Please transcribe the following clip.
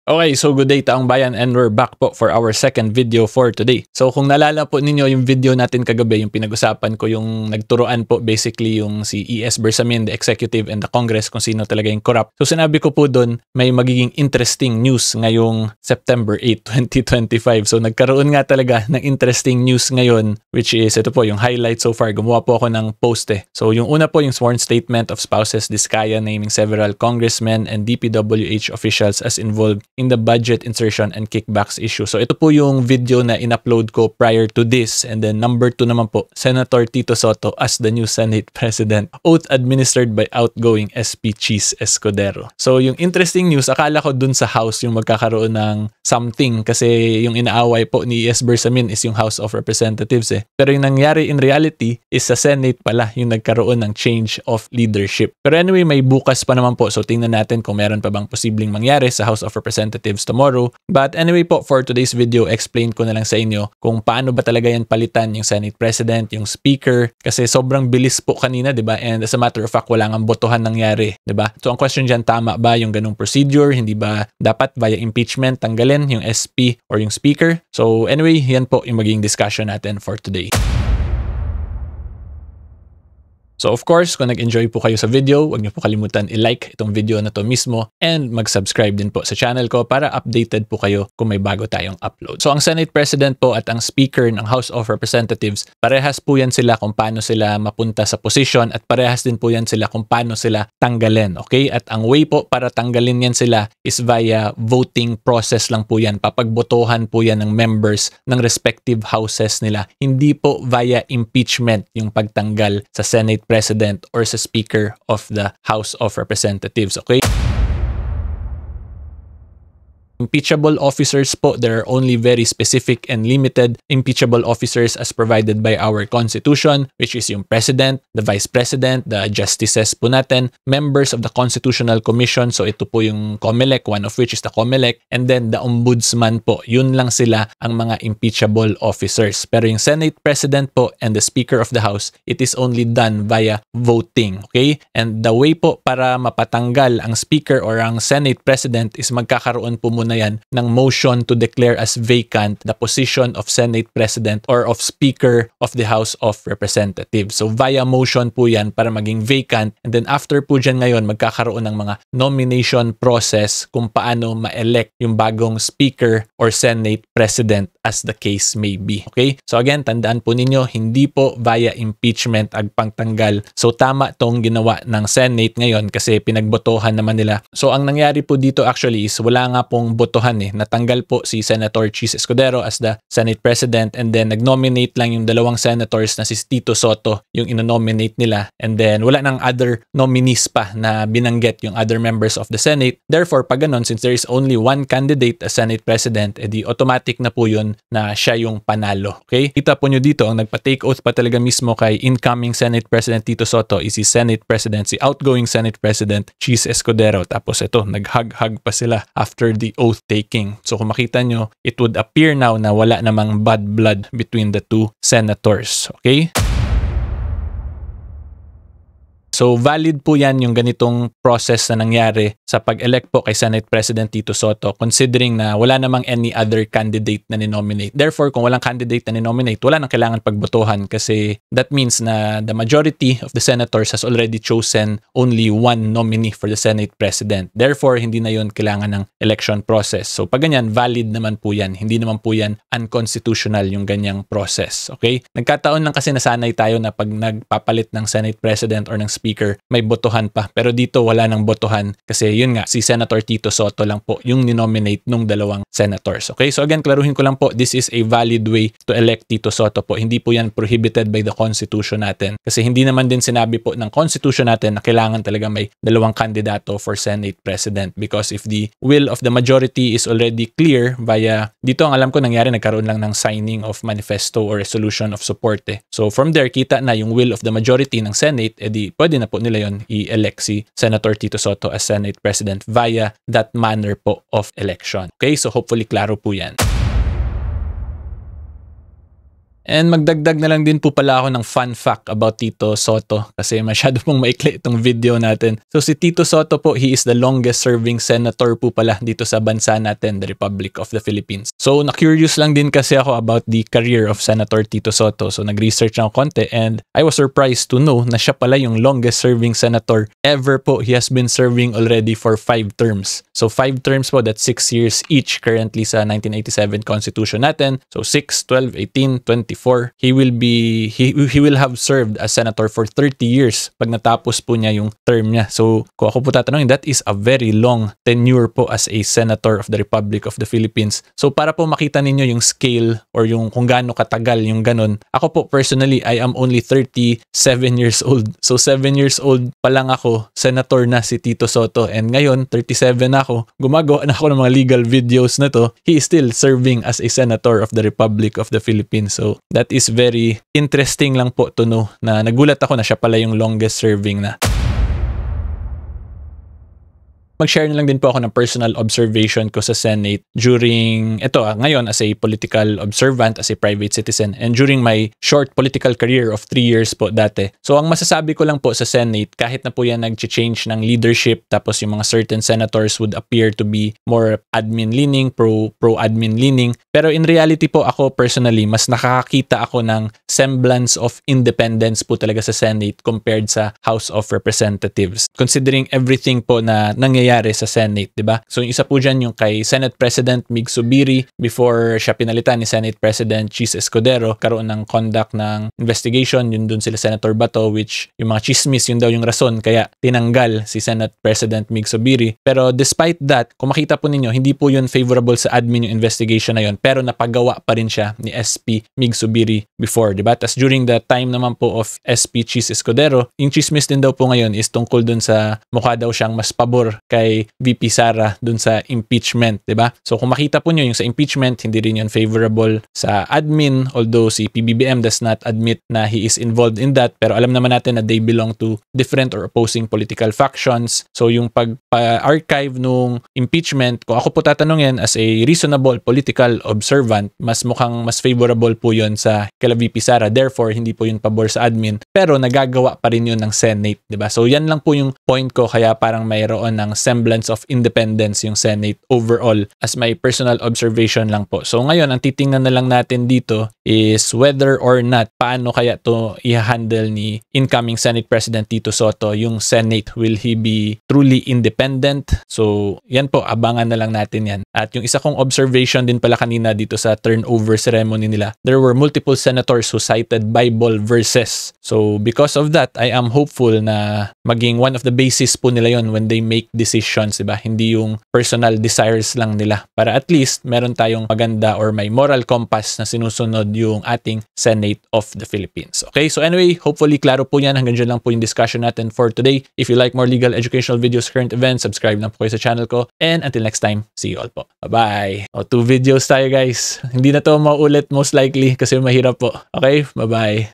Okay, so good day taong bayan and we're back po for our second video for today. So kung naalala po ninyo yung video natin kagabi, yung pinag-usapan ko yung nagturuan po basically yung si E.S. Bersamin, the executive and the Congress kung sino talaga yung corrupt. So sinabi ko po doon may magiging interesting news ngayong September 8, 2025. So nagkaroon nga talaga ng interesting news ngayon which is ito po yung highlight so far. Gumawa po ako ng post So yung una po yung sworn statement of spouses Diskaya naming several congressmen and DPWH officials as involved in the budget insertion and kickbacks issue. So ito po yung video na in-upload ko prior to this. And then number 2 naman po, Senator Tito Sotto as the new Senate President. Oath administered by outgoing SP Cheese Escudero. So yung interesting news, akala ko dun sa House yung magkakaroon ng something kasi yung inaaway po ni E.S. Bersamin is yung House of Representatives Pero yung nangyari in reality is sa Senate pala yung nagkaroon ng change of leadership. Pero anyway, may bukas pa naman po. So tingnan natin kung meron pa bang posibleng mangyari sa House of Representatives tomorrow. But anyway po, for today's video, explain ko na lang sa inyo kung paano ba talaga yan palitan yung Senate President, yung Speaker, kasi sobrang bilis po kanina, di ba? And as a matter of fact, wala nga botohan nangyari, di ba? So ang question dyan, tama ba yung ganung procedure? Hindi ba dapat via impeachment tanggalin yung SP or yung Speaker? So anyway, yan po yung magiging discussion natin for today. So of course, kung nag-enjoy po kayo sa video, huwag niyo po kalimutan i-like itong video na to mismo and mag-subscribe din po sa channel ko para updated po kayo kung may bago tayong upload. So ang Senate President po at ang Speaker ng House of Representatives, parehas po yan sila kung paano sila mapunta sa posisyon at parehas din po yan sila kung paano sila tanggalin. Okay? At ang way po para tanggalin yan sila is via voting process lang po yan. Papagbotohan po yan ng members ng respective houses nila. Hindi po via impeachment yung pagtanggal sa Senate President or sa Speaker of the House of Representatives. Okay? Impeachable officers po, there are only very specific and limited impeachable officers as provided by our Constitution, which is yung President, the Vice President, the Justices po natin, members of the Constitutional Commission, so ito po yung COMELEC, one of which is the COMELEC, and then the Ombudsman po. Yun lang sila ang mga impeachable officers. Pero yung Senate President po and the Speaker of the House, it is only done via voting. Okay? And the way po para mapatanggal ang Speaker or ang Senate President is magkakaroon po muna yan ng motion to declare as vacant the position of Senate President or of Speaker of the House of Representatives. So via motion po yan para maging vacant, and then after po dyan ngayon magkakaroon ng mga nomination process kung paano ma-elect yung bagong Speaker or Senate President as the case may be. Okay? So again, tandaan po ninyo, hindi po via impeachment ang pagtanggal. So tama tong ginawa ng Senate ngayon kasi pinagbotohan naman nila. So ang nangyari po dito actually is wala nga pong botohan Natanggal po si Senator Cheese Escudero as the Senate President, and then nag-nominate lang yung dalawang senators na si Tito Sotto yung inonominate nila, and then wala nang other nominees pa na binanggit yung other members of the Senate. Therefore, pag ganun, since there is only one candidate as Senate President, edi automatic na po yun na siya yung panalo. Okay? Kita po nyo dito, ang nagpa-take oath pa talaga mismo kay incoming Senate President Tito Sotto is si Senate President, si outgoing Senate President Cheese Escudero. Tapos ito, nag-hug-hug pa sila after the oath taking. So kung makita nyo, it would appear now na wala namang bad blood between the two senators. Okay? So valid po yan yung ganitong process na nangyari sa pag-elect po kay Senate President Tito Sotto considering na wala namang any other candidate na ninominate. Therefore, kung walang candidate na ninominate, wala nang kailangan pagbotohan kasi that means na the majority of the senators has already chosen only one nominee for the Senate President. Therefore, hindi na yun kailangan ng election process. So pag ganyan, valid naman po yan. Hindi naman po yan unconstitutional yung ganyang process. Okay? Nagkataon lang kasi nasanay tayo na pag nagpapalit ng Senate President or ng Speaker, may botohan pa. Pero dito wala nang botohan kasi yun nga, si Senator Tito Sotto lang po yung ninominate nung dalawang senators. Okay? So again, klaruhin ko lang po, this is a valid way to elect Tito Sotto po. Hindi po yan prohibited by the Constitution natin. Kasi hindi naman din sinabi po ng Constitution natin na kailangan talaga may dalawang kandidato for Senate President. Because if the will of the majority is already clear via, dito ang alam ko nangyari, nagkaroon lang ng signing of manifesto or resolution of support. So from there, kita na yung will of the majority ng Senate, edi pwede na po nila yon i-elect si Senator Tito Sotto as Senate President via that manner po of election. Okay, so hopefully klaro po yan. And magdagdag na lang din po pala ako ng fun fact about Tito Soto kasi masyado pong maikli itong video natin. So si Tito Soto po, he is the longest serving senator po pala dito sa bansa natin, the Republic of the Philippines. So na-curious lang din kasi ako about the career of Senator Tito Soto. So nag-research ako konti and I was surprised to know na siya pala yung longest serving senator ever po. He has been serving already for 5 terms. So 5 terms po, that's 6 years each currently sa 1987 Constitution natin. So 6, 12, 18, 24. He will have served as senator for 30 years pag natapos po niya yung term niya. So kung ako po tatanungin, that is a very long tenure po as a senator of the Republic of the Philippines. So para po makita ninyo yung scale or yung kung gaano katagal yung ganun, ako po personally, I am only 37 years old. So 7 years old pa lang ako, senator na si Tito Soto. And ngayon, 37 na ako, gumagawa na ako ng mga legal videos na to. He is still serving as a senator of the Republic of the Philippines. So that is very interesting lang po to know na nagulat ako na siya pala yung longest serving na. Mag-share na lang din po ako ng personal observation ko sa Senate during, ngayon as a political observant, as a private citizen, and during my short political career of 3 years po dati. So ang masasabi ko lang po sa Senate, kahit na po yan nag-change ng leadership, tapos yung mga certain senators would appear to be more admin-leaning, pro-admin-leaning, pero in reality po ako personally, mas nakakakita ako ng semblance of independence po talaga sa Senate compared sa House of Representatives. Considering everything po na nangyayari sa Senate, di ba? So yung isa po dyan yung kay Senate President Mig Zubiri before siya pinalitan ni Senate President Chis Escudero, karoon ng conduct ng investigation, yun dun sila Senator Bato, which yung mga chismis, yun daw yung rason kaya tinanggal si Senate President Mig Zubiri. Pero despite that, kung makita po ninyo, hindi po yun favorable sa admin yung investigation na yun, pero napagawa pa rin siya ni SP Mig Zubiri before, di ba? Tas during the time naman po of SP Chis Escudero, yung chismis din daw po ngayon is tungkol dun sa mukha daw siyang mas pabor kay VP Sara dun sa impeachment, 'di ba? So kung makita po niyo yung sa impeachment, hindi rin yun favorable sa admin, although si PBBM does not admit na he is involved in that, pero alam naman natin na they belong to different or opposing political factions. So yung pag-archive nung impeachment, kung ako po tatanungin as a reasonable political observant, mas mukhang mas favorable po yun sa kila VP Sara. Therefore, hindi po yun pabor sa admin, pero nagagawa pa rin yun ng Senate, 'di ba? So yan lang po yung point ko, kaya parang mayroon ng semblance of independence yung Senate overall as my personal observation lang po. So ngayon, ang titingnan na lang natin dito is whether or not paano kaya to i-handle ni incoming Senate President Tito Soto yung Senate. Will he be truly independent? So yan po, abangan na lang natin yan. At yung isa kong observation din pala kanina dito sa turnover ceremony nila, there were multiple senators who cited Bible verses. So because of that, I am hopeful na maging one of the basis po nila yon when they make decisions, diba? Hindi yung personal desires lang nila, para at least meron tayong maganda or may moral compass na sinusunod yung ating Senate of the Philippines. Okay, so anyway, hopefully klaro po yan. Hanggang dyan lang po yung discussion natin for today. If you like more legal educational videos, current events, subscribe lang po kayo sa channel ko. And until next time, see you all po. Bye-bye. 2 videos tayo guys. Hindi na to maulit most likely kasi mahirap po. Okay, bye-bye.